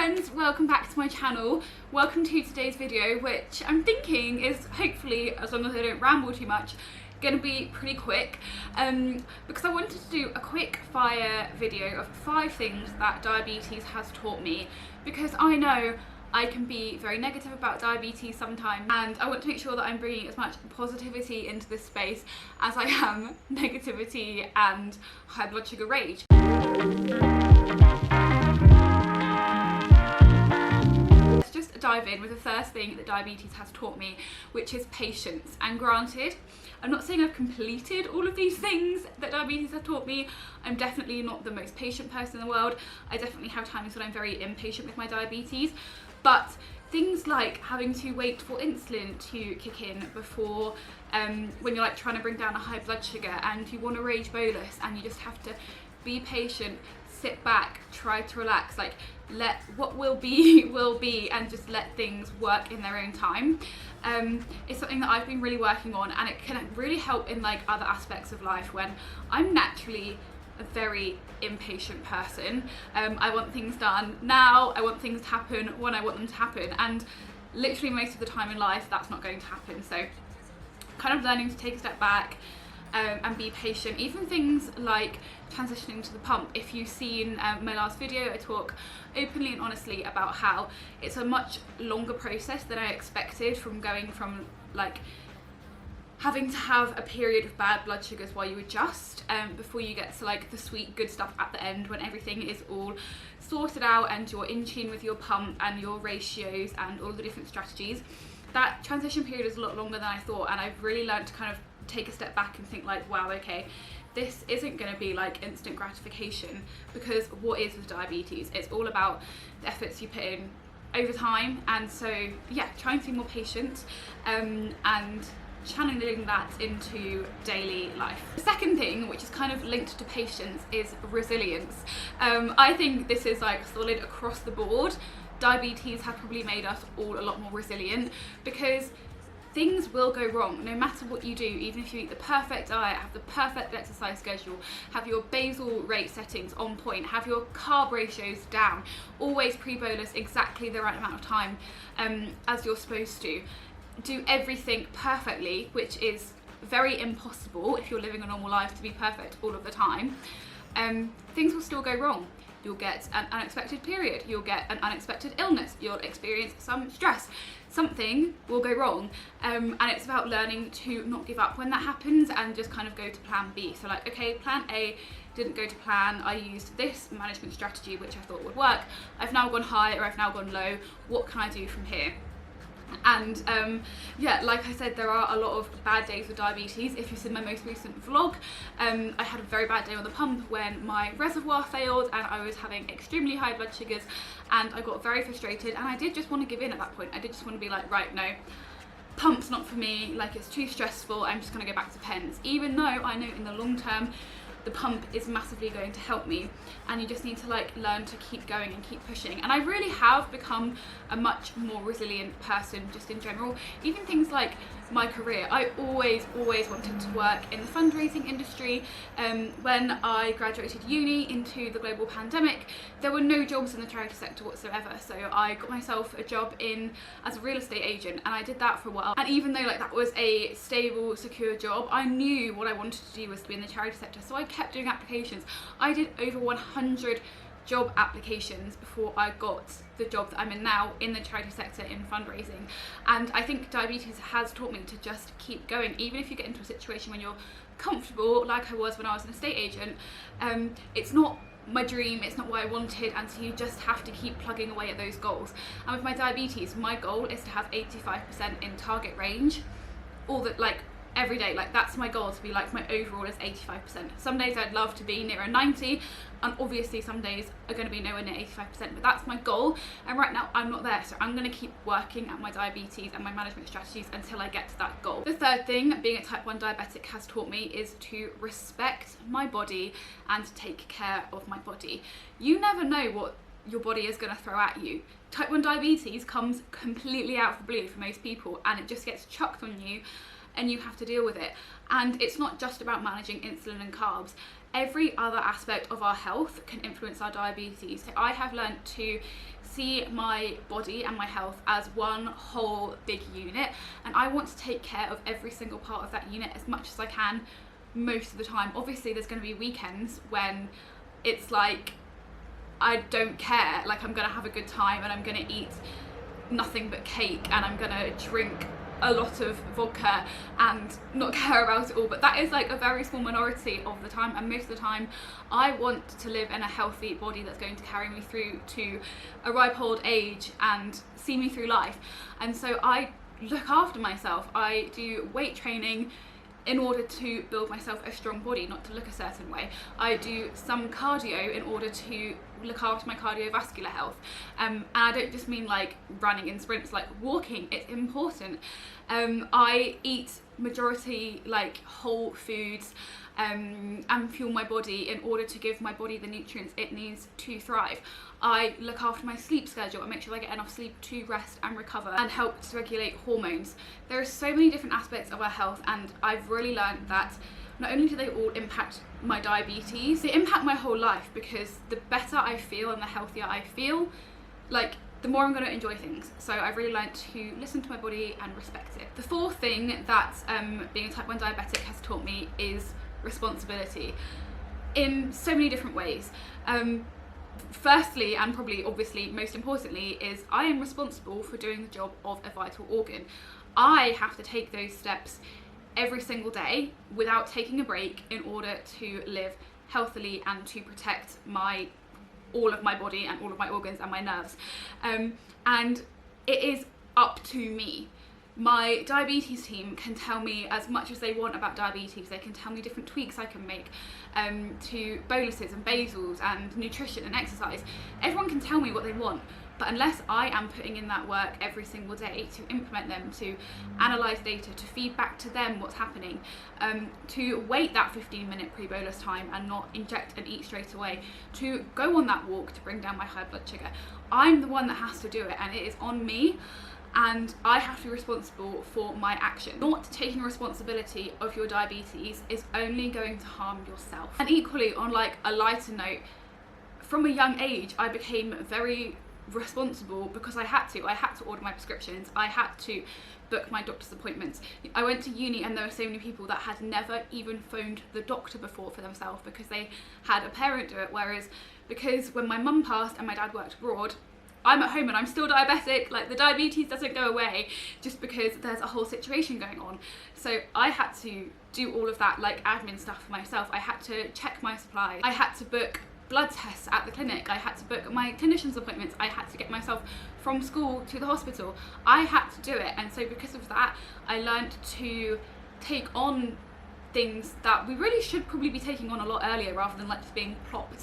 friends, welcome back to my channel. Welcome to today's video, which I'm thinking is hopefully, as long as I don't ramble too much, going to be pretty quick because I wanted to do a quick fire video of 5 things that diabetes has taught me, because I know I can be very negative about diabetes sometimes, and I want to make sure that I'm bringing as much positivity into this space as I am negativity and high blood sugar rage. Let's just dive in with the first thing that diabetes has taught me, which is patience. And granted, I'm not saying I've completed all of these things that diabetes has taught me. I'm definitely not the most patient person in the world. I definitely have times when I'm very impatient with my diabetes. But things like having to wait for insulin to kick in before, when you're like trying to bring down a high blood sugar and you want to rage bolus, and you just have to be patient, sit back, try to relax, like let what will be, and just let things work in their own time. It's something that I've been really working on, and it can really help in like other aspects of life when I'm naturally a very impatient person. I want things done now, I want things to happen when I want them to happen, and literally most of the time in life that's not going to happen. So kind of learning to take a step back and be patient. Even things like transitioning to the pump. If you've seen my last video, I talk openly and honestly about how it's a much longer process than I expected, from going from like having to have a period of bad blood sugars while you adjust before you get to like the sweet good stuff at the end, when everything is all sorted out and you're in tune with your pump and your ratios and all the different strategies. That transition period is a lot longer than I thought, and I've really learned to kind of take a step back and think like, wow, okay, this isn't going to be like instant gratification, because what is with diabetes, it's all about the efforts you put in over time. And so yeah, trying to be more patient and channeling that into daily life. The second thing, which is kind of linked to patience, is resilience. I think this is like solid across the board. Diabetes has probably made us all a lot more resilient, because things will go wrong no matter what you do. Even if you eat the perfect diet, have the perfect exercise schedule, have your basal rate settings on point, have your carb ratios down, always pre-bolus exactly the right amount of time as you're supposed to, do everything perfectly, which is very impossible if you're living a normal life to be perfect all of the time, things will still go wrong. You'll get an unexpected period, you'll get an unexpected illness, you'll experience some stress, something will go wrong, and it's about learning to not give up when that happens and just kind of go to plan B. So like, okay, plan A didn't go to plan, I used this management strategy which I thought would work, I've now gone high or I've now gone low, what can I do from here? And yeah, like I said, there are a lot of bad days with diabetes. If you've seen my most recent vlog, I had a very bad day on the pump when my reservoir failed and I was having extremely high blood sugars, and I got very frustrated, and I did just want to give in at that point. I did just want to be like, right, no, pump's not for me, like it's too stressful, I'm just going to go back to pens, even though I know in the long term the pump is massively going to help me. And you just need to like learn to keep going and keep pushing. And I really have become a much more resilient person just in general. Even things like my career, I always wanted to work in the fundraising industry. When I graduated uni into the global pandemic, there were no jobs in the charity sector whatsoever, so I got myself a job as a real estate agent, and I did that for a while. And even though like that was a stable, secure job, I knew what I wanted to do was to be in the charity sector, so I kept doing applications. I did over 100 job applications before I got the job that I'm in now in the charity sector in fundraising. And I think diabetes has taught me to just keep going, even if you get into a situation when you're comfortable, like I was when I was an estate agent. It's not my dream, it's not what I wanted, and so you just have to keep plugging away at those goals. And with my diabetes, my goal is to have 85% in target range, all that, like every day. Like that's my goal, to be like, my overall is 85%. Some days I'd love to be near a 90, and obviously some days are going to be nowhere near 85%, but that's my goal, and right now I'm not there. So I'm going to keep working at my diabetes and my management strategies until I get to that goal. The third thing being a type 1 diabetic has taught me is to respect my body and take care of my body. You never know what your body is going to throw at you. Type 1 diabetes comes completely out of the blue for most people, and it just gets chucked on you and you have to deal with it. And it's not just about managing insulin and carbs. Every other aspect of our health can influence our diabetes. So I have learned to see my body and my health as one whole big unit, and I want to take care of every single part of that unit as much as I can most of the time. Obviously there's going to be weekends when it's like I don't care, like I'm going to have a good time and I'm going to eat nothing but cake and I'm going to drink a lot of vodka and not care about it all, but that is like a very small minority of the time, and most of the time I want to live in a healthy body that's going to carry me through to a ripe old age and see me through life. And so I look after myself. I do weight training in order to build myself a strong body, not to look a certain way. I do some cardio in order to look after my cardiovascular health, and I don't just mean like running in sprints, like walking, it's important. I eat majority like whole foods and fuel my body in order to give my body the nutrients it needs to thrive. I look after my sleep schedule and make sure I get enough sleep to rest and recover and help to regulate hormones. There are so many different aspects of our health, and I've really learned that not only do they all impact my diabetes, they impact my whole life, because the better I feel and the healthier I feel, like the more I'm going to enjoy things. So I've really learned to listen to my body and respect it. The fourth thing that being a type 1 diabetic has taught me is responsibility in so many different ways. Firstly, and probably obviously most importantly, is I am responsible for doing the job of a vital organ. I have to take those steps every single day without taking a break in order to live healthily and to protect all of my body and all of my organs and my nerves. And it is up to me. My diabetes team can tell me as much as they want about diabetes. They can tell me different tweaks I can make to boluses and basals and nutrition and exercise. Everyone can tell me what they want, but unless I am putting in that work every single day to implement them, to analyse data, to feed back to them what's happening, to wait that 15-minute pre-bolus time and not inject and eat straight away, to go on that walk to bring down my high blood sugar, I'm the one that has to do it, and it is on me. And I have to be responsible for my action. Not taking responsibility of your diabetes is only going to harm yourself. And equally, on like a lighter note, from a young age I became very responsible because I had to order my prescriptions, I had to book my doctor's appointments. I went to uni and there were so many people that had never even phoned the doctor before for themselves because they had a parent do it, whereas because when my mum passed and my dad worked abroad, I'm at home and I'm still diabetic. Like, the diabetes doesn't go away just because there's a whole situation going on. So I had to do all of that like admin stuff for myself. I had to check my supplies. I had to book blood tests at the clinic. I had to book my clinician's appointments. I had to get myself from school to the hospital. I had to do it. And so because of that, I learned to take on things that we really should probably be taking on a lot earlier, rather than like just being plopped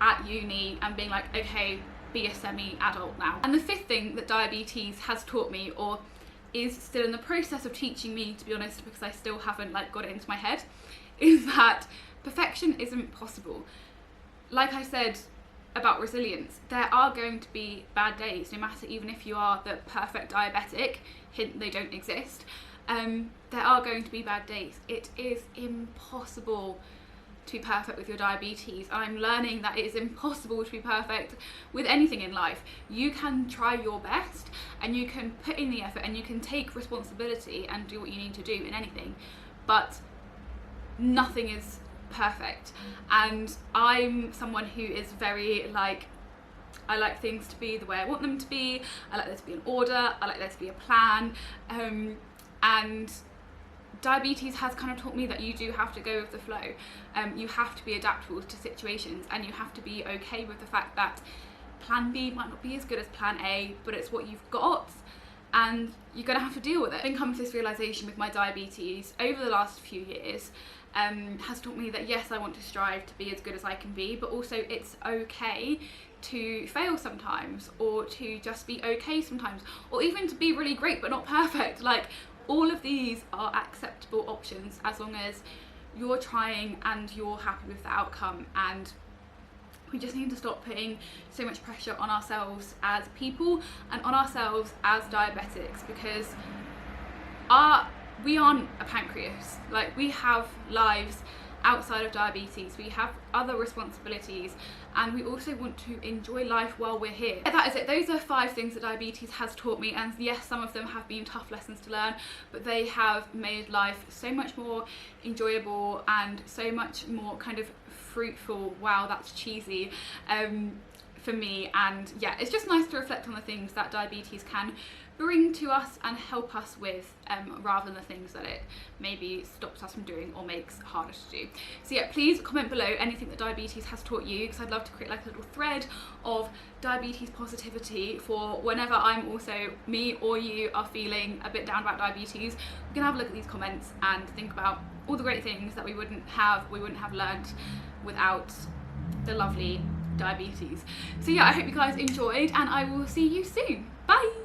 at uni and being like, okay, be a semi-adult now. And the fifth thing that diabetes has taught me, or is still in the process of teaching me, to be honest, because I still haven't like got it into my head, is that perfection isn't possible. Like I said about resilience, there are going to be bad days, no matter, even if you are the perfect diabetic, hint they don't exist, there are going to be bad days. It is impossible to be perfect with your diabetes. I'm learning that it is impossible to be perfect with anything in life. You can try your best and you can put in the effort and you can take responsibility and do what you need to do in anything, but nothing is perfect. And I'm someone who is very like, I like things to be the way I want them to be. I like there to be an order. I like there to be a plan. And diabetes has kind of taught me that you do have to go with the flow. You have to be adaptable to situations, and you have to be okay with the fact that plan B might not be as good as plan A, but it's what you've got and you're gonna have to deal with it. I've come to this realization with my diabetes over the last few years, has taught me that yes, I want to strive to be as good as I can be, but also it's okay to fail sometimes, or to just be okay sometimes, or even to be really great but not perfect. Like, all of these are acceptable options as long as you're trying and you're happy with the outcome. And we just need to stop putting so much pressure on ourselves as people and on ourselves as diabetics, because we aren't a pancreas. Like, we have lives outside of diabetes. We have other responsibilities, and we also want to enjoy life while we're here. That is it. Those are 5 things that diabetes has taught me, and yes, some of them have been tough lessons to learn, but they have made life so much more enjoyable and so much more kind of fruitful. Wow, that's cheesy. For me. And yeah, it's just nice to reflect on the things that diabetes can bring to us and help us with, rather than the things that it maybe stops us from doing or makes harder to do. So yeah, please comment below anything that diabetes has taught you, because I'd love to create like a little thread of diabetes positivity for whenever I'm also, me or you, are feeling a bit down about diabetes. We can have a look at these comments and think about all the great things that we wouldn't have learned without the lovely diabetes. So yeah, I hope you guys enjoyed, and I will see you soon. Bye.